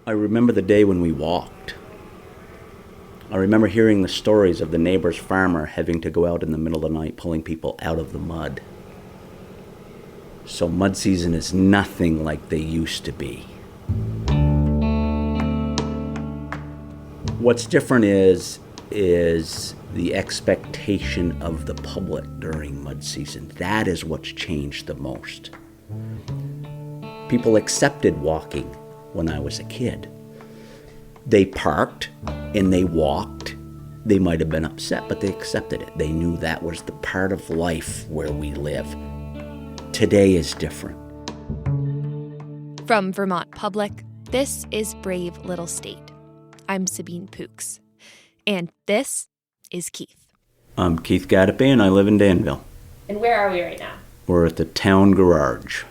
I remember the day when we walked. I remember hearing the stories of the neighbor's farmer having to go out in the middle of the night pulling people out of the mud. So mud season is nothing like they used to be. What's different is the expectation of the public during mud season. That is what's changed the most. People accepted walking when I was a kid. They parked and they walked. They might have been upset, but they accepted it. They knew that was the part of life where we live. Today is different. From Vermont Public, this is Brave Little State. I'm Sabine Pooks. And this is Keith. I'm Keith Gadapee, and I live in Danville. And where are we right now? We're at the town garage.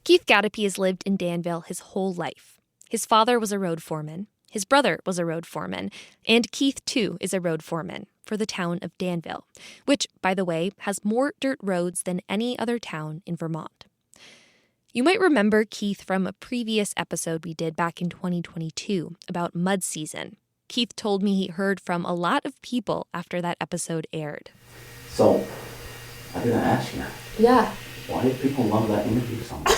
Keith Gadapee has lived in Danville his whole life. His father was a road foreman. His brother was a road foreman. And Keith, too, is a road foreman for the town of Danville, which, by the way, has more dirt roads than any other town in Vermont. You might remember Keith from a previous episode we did back in 2022 about mud season. Keith told me he heard from a lot of people after that episode aired. So, I didn't ask you. Yeah. Why do people love that interview so much?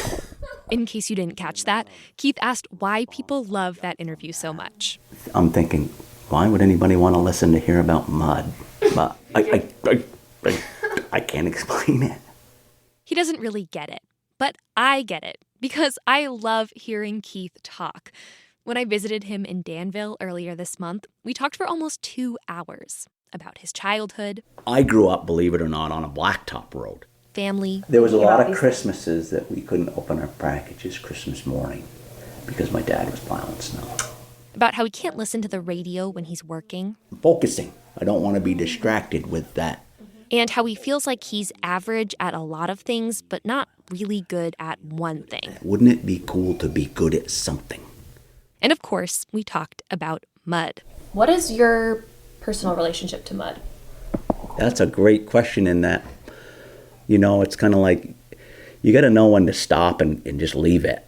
In case you didn't catch that, Keith asked why people love that interview so much. I'm thinking, why would anybody want to listen to hear about mud? But I can't explain it. He doesn't really get it, but I get it, because I love hearing Keith talk. When I visited him in Danville earlier this month, we talked for almost 2 hours about his childhood. I grew up, believe it or not, on a blacktop road. Family. There was a lot of Christmases that we couldn't open our packages Christmas morning because my dad was plowing snow. About how he can't listen to the radio when he's working. I'm focusing. I don't want to be distracted with that. And how he feels like he's average at a lot of things, but not really good at one thing. Wouldn't it be cool to be good at something? And of course, we talked about mud. What is your personal relationship to mud? That's a great question in that, you know, it's kind of like you got to know when to stop and just leave it.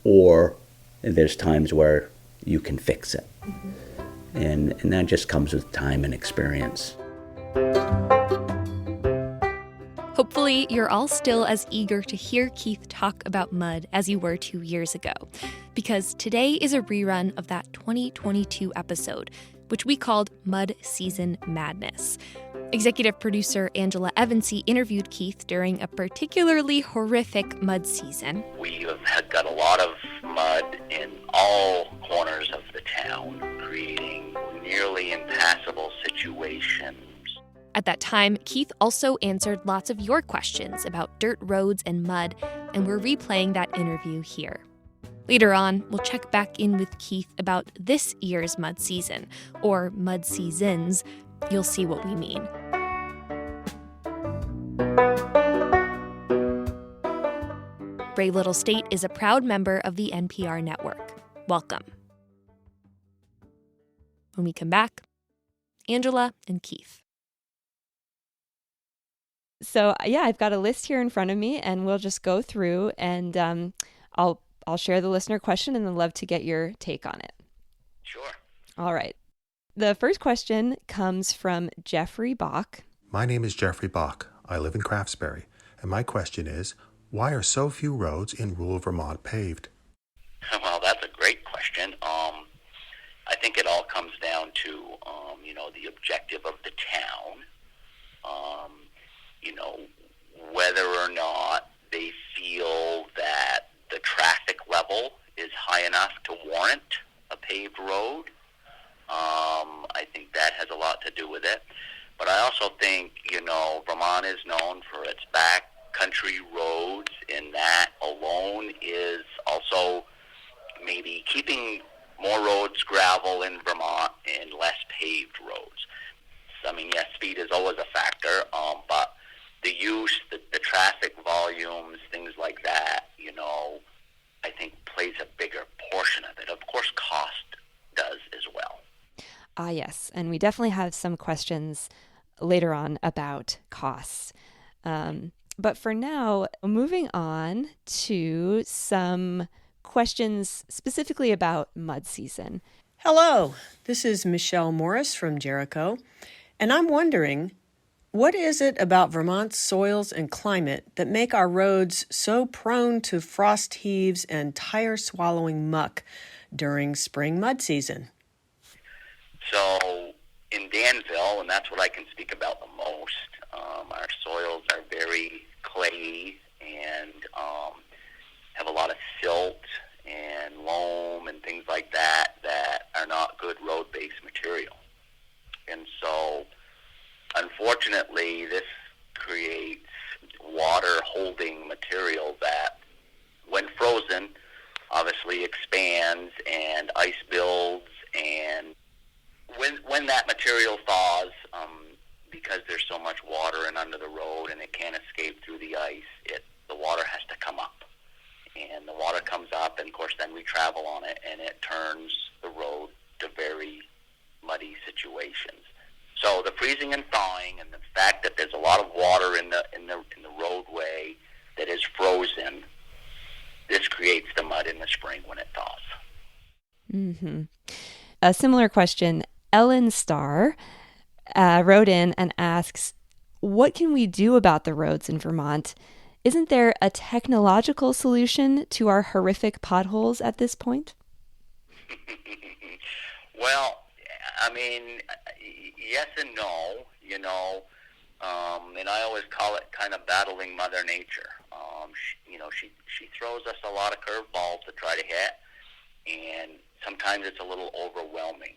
Or there's times where you can fix it. And that just comes with time and experience. Hopefully, you're all still as eager to hear Keith talk about mud as you were 2 years ago, because today is a rerun of that 2022 episode, which we called Mud Season Madness. Executive producer Angela Evansy interviewed Keith during a particularly horrific mud season. We have got a lot of mud in all corners of the town, creating nearly impassable situations. At that time, Keith also answered lots of your questions about dirt roads and mud, and we're replaying that interview here. Later on, we'll check back in with Keith about this year's mud season, or mud seasons. You'll see what we mean. Brave Little State is a proud member of the NPR network. Welcome. When we come back, Angela and Keith. So, yeah, I've got a list here in front of me, and we'll just go through, and I'll share the listener question, and I'd love to get your take on it. Sure. All right. The first question comes from Jeffrey Bach. My name is Jeffrey Bach. I live in Craftsbury, and my question is, why are so few roads in rural Vermont paved? Well, that's a great question. I think it all comes down to, the objective of the town. Whether or not they feel that the traffic level is high enough to warrant a paved road. I think that has a lot to do with it. But I also think, Vermont is known for its backcountry roads, and that alone is also maybe keeping more roads gravel in Vermont and less paved roads. So, yes, speed is always a factor, but the use, the traffic volumes, things like that, I think plays a bigger portion of it. Of course, cost does as well. Yes, and we definitely have some questions later on about costs. But for now, moving on to some questions specifically about mud season. Hello, this is Michelle Morris from Jericho, and I'm wondering, what is it about Vermont's soils and climate that make our roads so prone to frost heaves and tire-swallowing muck during spring mud season? So in Danville, and that's what I can speak about the most, our soils are very clayey and have a lot of silt and loam and things like that are not good road-based material. And so, unfortunately, this creates water-holding material that, when frozen, obviously expands and ice builds. And when that material thaws, because there's so much water and under the road and it can't escape through the ice, the water has to come up. And the water comes up, and of course then we travel on it, and it turns the road to very muddy situations. So the freezing and thawing, and the fact that there's a lot of water in the roadway that is frozen, this creates the mud in the spring when it thaws. Mm-hmm. A similar question. Ellen Starr wrote in and asks, "What can we do about the roads in Vermont? Isn't there a technological solution to our horrific potholes at this point?" Well, I mean, yes and no, and I always call it kind of battling Mother Nature. She throws us a lot of curveballs to try to hit, and sometimes it's a little overwhelming.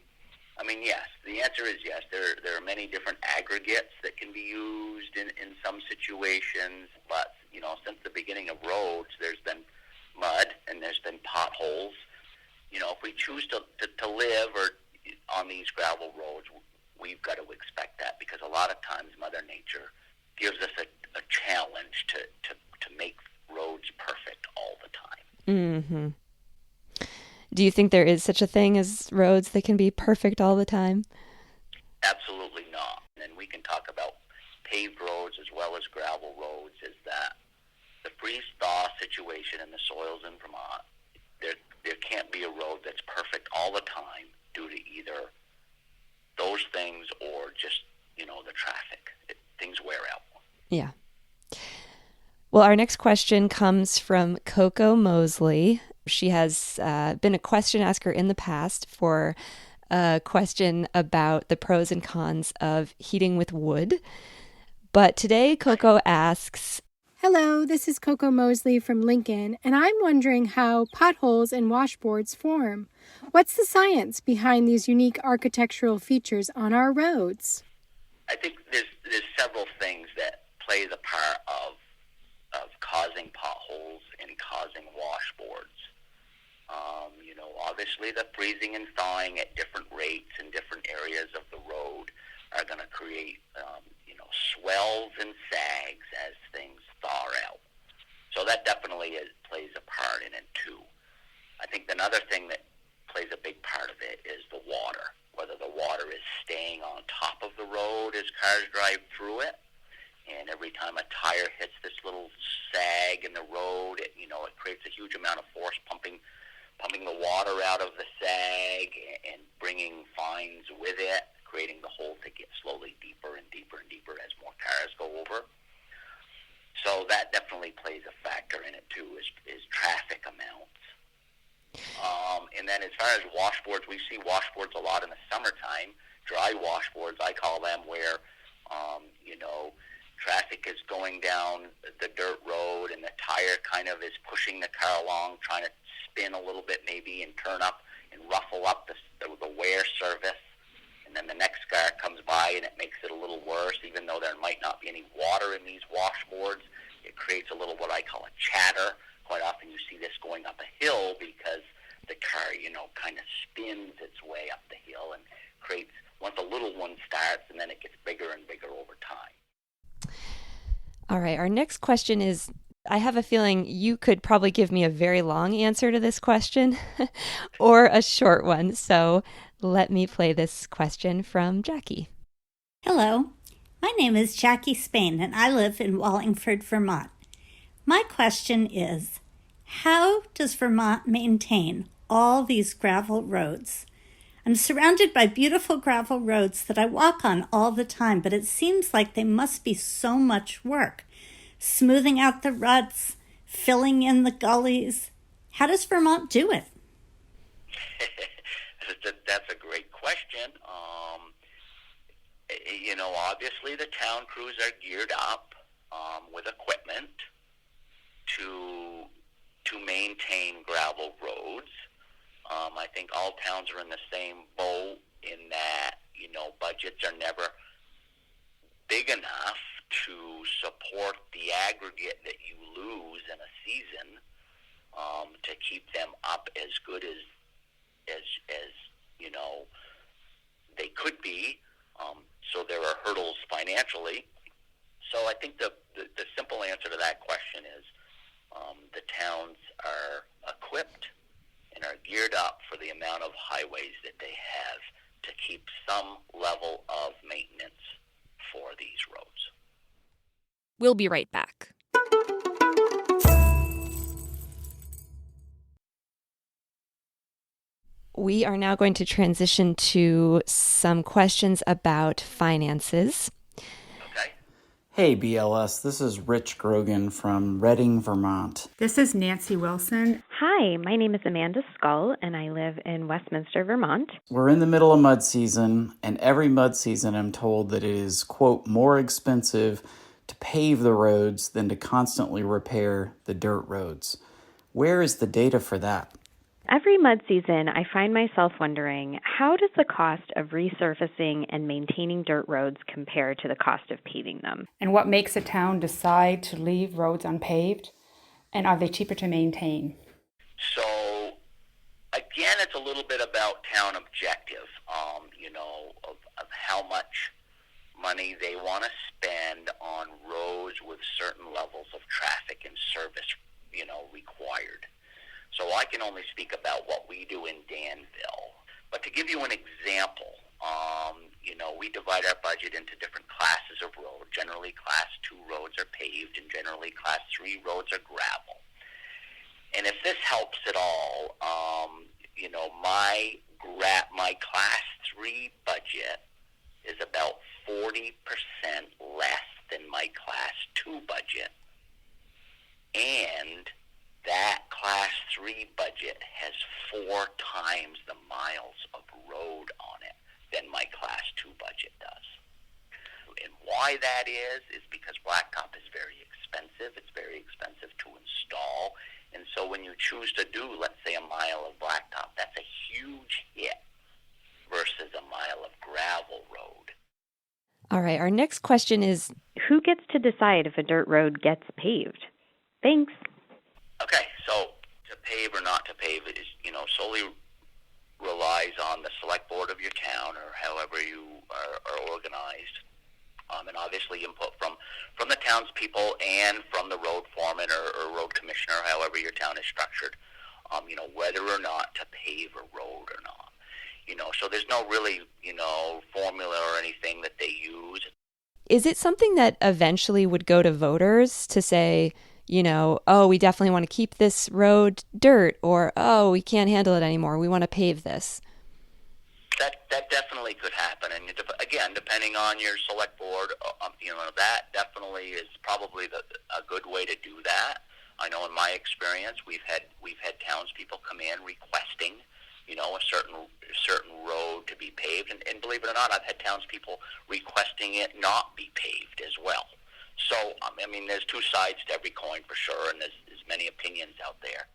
I mean, yes, the answer is yes. There are many different aggregates that can be used in some situations, but, since the beginning of roads, there's been mud and there's been potholes. If we choose to live on these gravel roads, we've got to expect that, because a lot of times Mother Nature gives us a challenge to make roads perfect all the time. Mm-hmm. Do you think there is such a thing as roads that can be perfect all the time? Absolutely not. And we can talk about paved roads as well as gravel roads, is that the freeze-thaw situation in the soils in Vermont, there can't be a road that's perfect all the time due to either those things or just, the traffic. Things wear out. Yeah. Well, our next question comes from Coco Mosley. She has been a question asker in the past for a question about the pros and cons of heating with wood. But today, Coco asks, "Hello, this is Coco Mosley from Lincoln, and I'm wondering how potholes and washboards form. What's the science behind these unique architectural features on our roads?" I think there's several things that play the part of causing potholes and causing washboards. Obviously the freezing and thawing at different rates in different areas of the road are going to create, swells and sags as things thaw out. So that definitely plays a part in it too. I think another thing that plays a big part of it is the water, whether the water is staying on top of the road as cars drive through it. And every time a tire hits this little sag in the road, it creates a huge amount of force pumping the water out of the sag and bringing fines with it, creating the hole to get slowly deeper and deeper and deeper as more cars go over. So that definitely plays a factor in it too, is traffic amounts. And then as far as washboards, we see washboards a lot in the summertime, dry washboards, I call them, where, traffic is going down the dirt road and the tire kind of is pushing the car along, trying to spin a little bit maybe and turn up and ruffle up the wear surface. And then the next car comes by and it makes it a little worse, even though there might not be any water in these washboards. It creates a little what I call a chatter. Quite often you see this going up a hill because the car, kind of spins its way up the hill and creates, once a little one starts, and then it gets bigger and bigger over time. All right, our next question is, I have a feeling you could probably give me a very long answer to this question or a short one. So let me play this question from Jackie. Hello, my name is Jackie Spain and I live in Wallingford, Vermont. My question is, How does Vermont maintain all these gravel roads? I'm surrounded by beautiful gravel roads that I walk on all the time, but it seems like they must be so much work. Smoothing out the ruts, filling in the gullies. How does Vermont do it? That's a great question. Obviously the town crews are geared up with equipment to maintain gravel roads. I think all towns are in the same boat in that, budgets are never big enough to support the aggregate that you lose in a season to keep them up as good as they could be. So there are hurdles financially. So I think the simple answer to that question is the towns are equipped and are geared up for the amount of highways that they have to keep some level of maintenance for these roads. We'll be right back. We are now going to transition to some questions about finances. Okay. Hey, BLS, this is Rich Grogan from Reading, Vermont. This is Nancy Wilson. Hi, my name is Amanda Skull, and I live in Westminster, Vermont. We're in the middle of mud season, and every mud season I'm told that it is, quote, more expensive to pave the roads than to constantly repair the dirt roads. Where is the data for that? Every mud season, I find myself wondering, how does the cost of resurfacing and maintaining dirt roads compare to the cost of paving them? And what makes a town decide to leave roads unpaved? And are they cheaper to maintain? So, again, it's a little bit about town objective, of how much money they want to spend on roads with certain levels of traffic and service, required. So I can only speak about what we do in Danville. But to give you an example, we divide our budget into different classes of road. Generally, Class 2 roads are paved, and generally, Class 3 roads are gravel. And if this helps at all, my Class 3 budget is about 40% less than my Class 2 budget. And that Class 3 budget has 4 times the miles of road on it than my Class 2 budget does. And why that is because blacktop is very expensive. It's very expensive to install. And so when you choose to do, let's say, a mile of blacktop, that's a huge hit versus a mile of gravel road. All right, our next question is, who gets to decide if a dirt road gets paved? Thanks. Okay, so to pave or not to pave is, solely relies on the select board of your town or however you are organized. And obviously input from the townspeople and from the road foreman or road commissioner, however your town is structured, whether or not to pave a road or not. So there's no really, formula or anything that they use. Is it something that eventually would go to voters to say, we definitely want to keep this road dirt, or, we can't handle it anymore, we want to pave this? That definitely could happen, and again, depending on your select board, that definitely is probably a good way to do that. I know in my experience, we've had townspeople come in requesting, a certain road to be paved, and believe it or not, I've had townspeople requesting it not be paved as well. So, there's two sides to every coin for sure, and there's many opinions out there.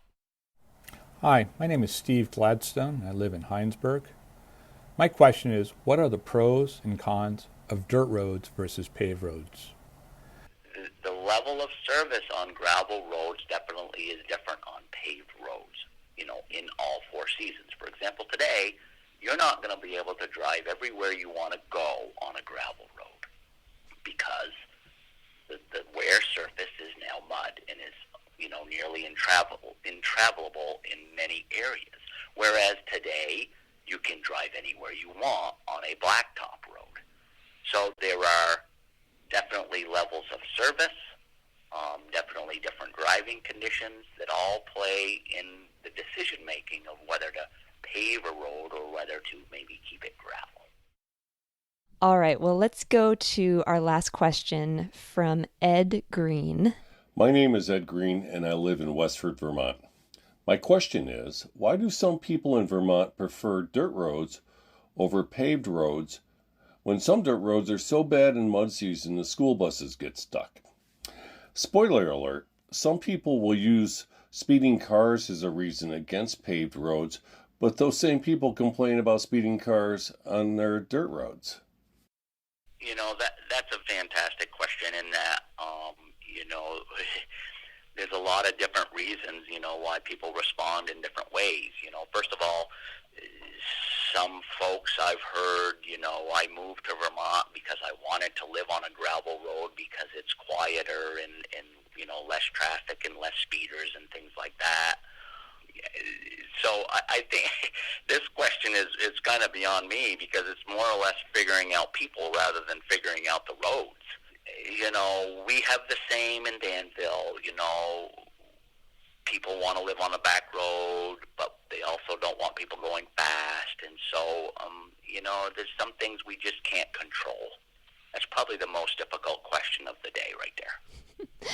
Hi, my name is Steve Gladstone. I live in Heinsberg. My question is, what are the pros and cons of dirt roads versus paved roads? The level of service on gravel roads definitely is different on paved roads, in all 4 seasons. For example, today, you're not going to be able to drive everywhere you want to go on a gravel road because the wear surface is now mud and is, nearly intravelable in many areas. Whereas today, you can drive anywhere you want on a blacktop road. So there are definitely levels of service Definitely different driving conditions that all play in the decision-making of whether to pave a road or whether to maybe keep it gravel. All right, well, let's go to our last question from Ed Green. My name is Ed Green, and I live in Westford, Vermont. My question is, why do some people in Vermont prefer dirt roads over paved roads when some dirt roads are so bad in mud season the school buses get stuck? Spoiler alert, some people will use speeding cars as a reason against paved roads, but those same people complain about speeding cars on their dirt roads. You know, that's a fantastic question in that, there's a lot of different reasons, why people respond in different ways. First of all, some folks I've heard, I moved to Vermont because I wanted to live on a gravel road because it's quieter and less traffic and less speeders and things like that. So I think this question is kind of beyond me because it's more or less figuring out people rather than figuring out the roads. We have the same in Danville. People want to live on a back road, but they also don't want people going fast. And so, there's some things we just can't control. That's probably the most difficult question of the day right there.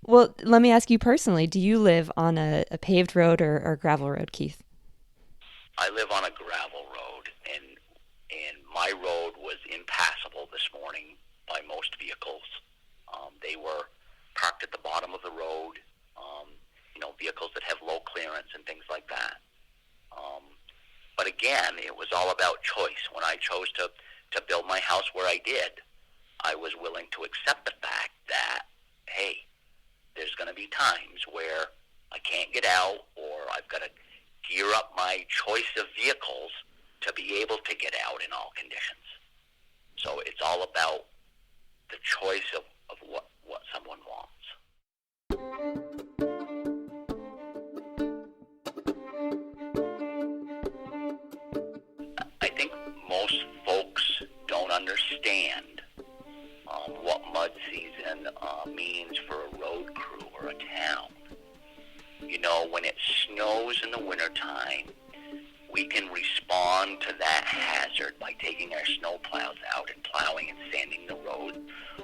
Well, let me ask you personally, do you live on a paved road or gravel road, Keith? I live on a gravel road, and my road was impassable this morning by most vehicles. They were parked at the bottom of the road, vehicles that have low clearance and things like that. But again, it was all about choice. When I chose to build my house where I did, I was willing to accept the fact that, hey, there's going to be times where I can't get out or I've got to gear up my choice of vehicles to be able to get out in all conditions. So it's all about the choice of what someone wants. I think most folks don't understand what mud season means for a road crew or a town. When it snows in the wintertime, we can respond to that hazard by taking our snow plows out and plowing and sanding the road.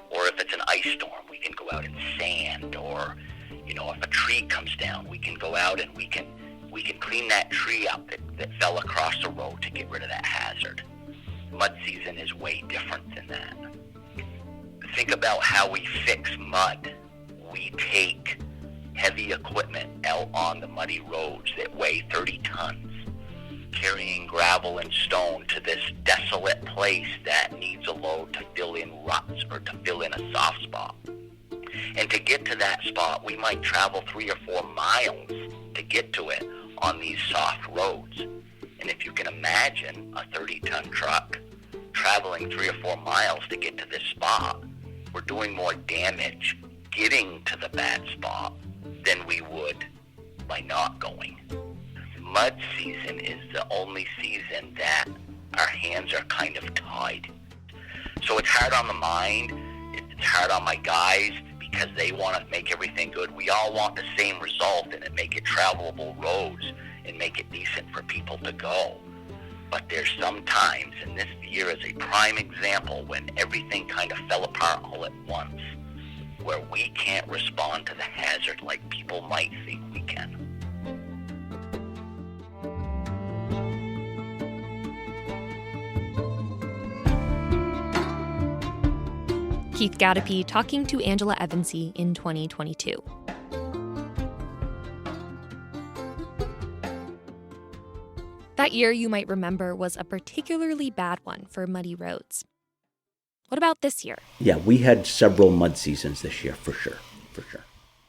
Or if it's an ice storm, we can go out and sand. Or, if a tree comes down, we can go out and we can clean that tree up that fell across the road to get rid of that hazard. Mud season is way different than that. Think about how we fix mud. We take heavy equipment out on the muddy roads that weigh 30 tons, carrying gravel and stone to this desolate place that needs a load to fill in ruts or to fill in a soft spot. And to get to that spot, we might travel 3 or 4 miles to get to it on these soft roads. And if you can imagine a 30-ton truck traveling 3 or 4 miles to get to this spot, we're doing more damage getting to the bad spot than we would by not going. Mud season is the only season that our hands are kind of tied. So it's hard on the mind, it's hard on my guys because they want to make everything good. We all want the same result and make it travelable roads and make it decent for people to go. But there's some times, and this year is a prime example, when everything kind of fell apart all at once, where we can't respond to the hazard like people might think we can. Keith Gadapee talking to Angela Evansy in 2022. That year, you might remember, was a particularly bad one for muddy roads. What about this year? Yeah, we had several mud seasons this year, for sure.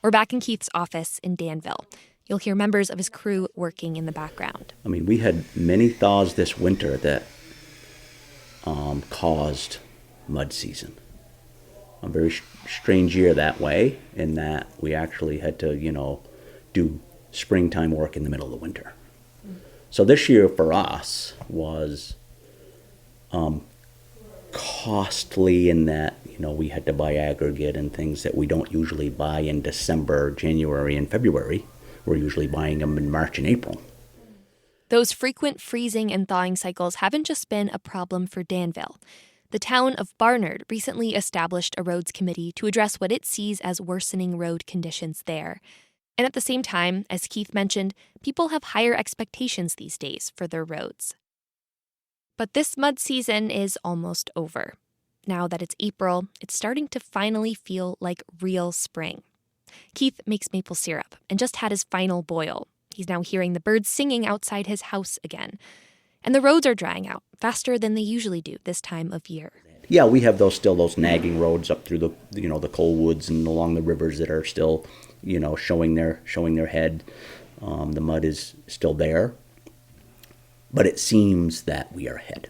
We're back in Keith's office in Danville. You'll hear members of his crew working in the background. I mean, we had many thaws this winter that caused mud season. A very strange year that way, in that we actually had to, do springtime work in the middle of the winter. So this year for us was costly in that, we had to buy aggregate and things that we don't usually buy in December, January, and February. We're usually buying them in March and April. Those frequent freezing and thawing cycles haven't just been a problem for Danville. The town of Barnard recently established a roads committee to address what it sees as worsening road conditions there. And at the same time, as Keith mentioned, people have higher expectations these days for their roads. But this mud season is almost over. Now that it's April, it's starting to finally feel like real spring. Keith makes maple syrup and just had his final boil. He's now hearing the birds singing outside his house again. And the roads are drying out faster than they usually do this time of year. Yeah, we have those nagging roads up through the coal woods and along the rivers that are still, showing their head. The mud is still there, but it seems that we are ahead.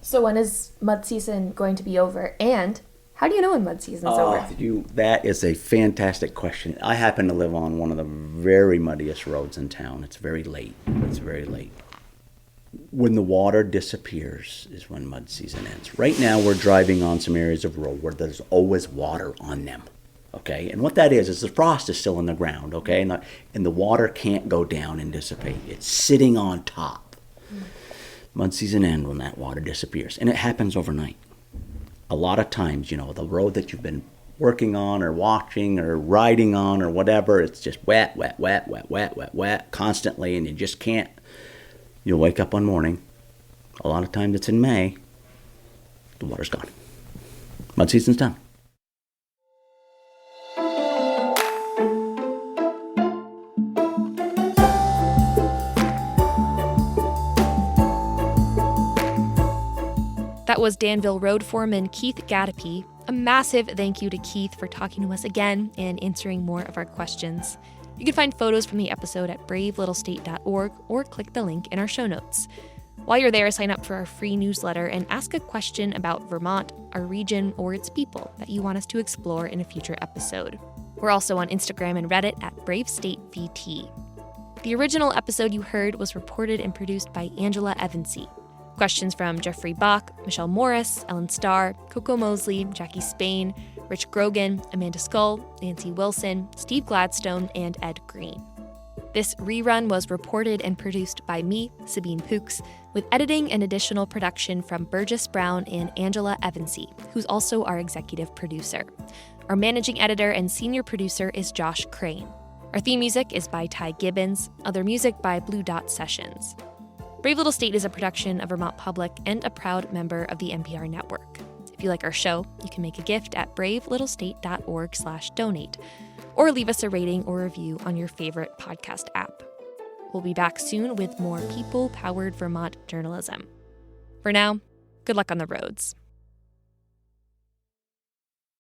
So when is mud season going to be over? And how do you know when mud season is over? That is a fantastic question. I happen to live on one of the very muddiest roads in town. It's very late. When the water disappears is when mud season ends. Right now we're driving on some areas of road where there's always water on them. Okay, and what that is the frost is still in the ground, okay, and the water can't go down and dissipate. It's sitting on top. Mud season ends when that water disappears, and it happens overnight. A lot of times, the road that you've been working on or watching or riding on or whatever, it's just wet constantly, and you just can't. You'll wake up one morning, a lot of times it's in May, the water's gone. Mud season's done. That was Danville Road Foreman Keith Gadapee. A massive thank you to Keith for talking to us again and answering more of our questions. You can find photos from the episode at bravelittlestate.org or click the link in our show notes. While you're there, sign up for our free newsletter and ask a question about Vermont, our region, or its people that you want us to explore in a future episode. We're also on Instagram and Reddit at BraveStateVT. The original episode you heard was reported and produced by Angela Evansy. Questions from Jeffrey Bach, Michelle Morris, Ellen Starr, Coco Mosley, Jackie Spain, Rich Grogan, Amanda Skull, Nancy Wilson, Steve Gladstone, and Ed Green. This rerun was reported and produced by me, Sabine Pooks, with editing and additional production from Burgess Brown and Angela Evansy, who's also our executive producer. Our managing editor and senior producer is Josh Crane. Our theme music is by Ty Gibbons, other music by Blue Dot Sessions. Brave Little State is a production of Vermont Public and a proud member of the NPR network. If you like our show, you can make a gift at bravelittlestate.org/donate or leave us a rating or review on your favorite podcast app. We'll be back soon with more people-powered Vermont journalism. For now, good luck on the roads.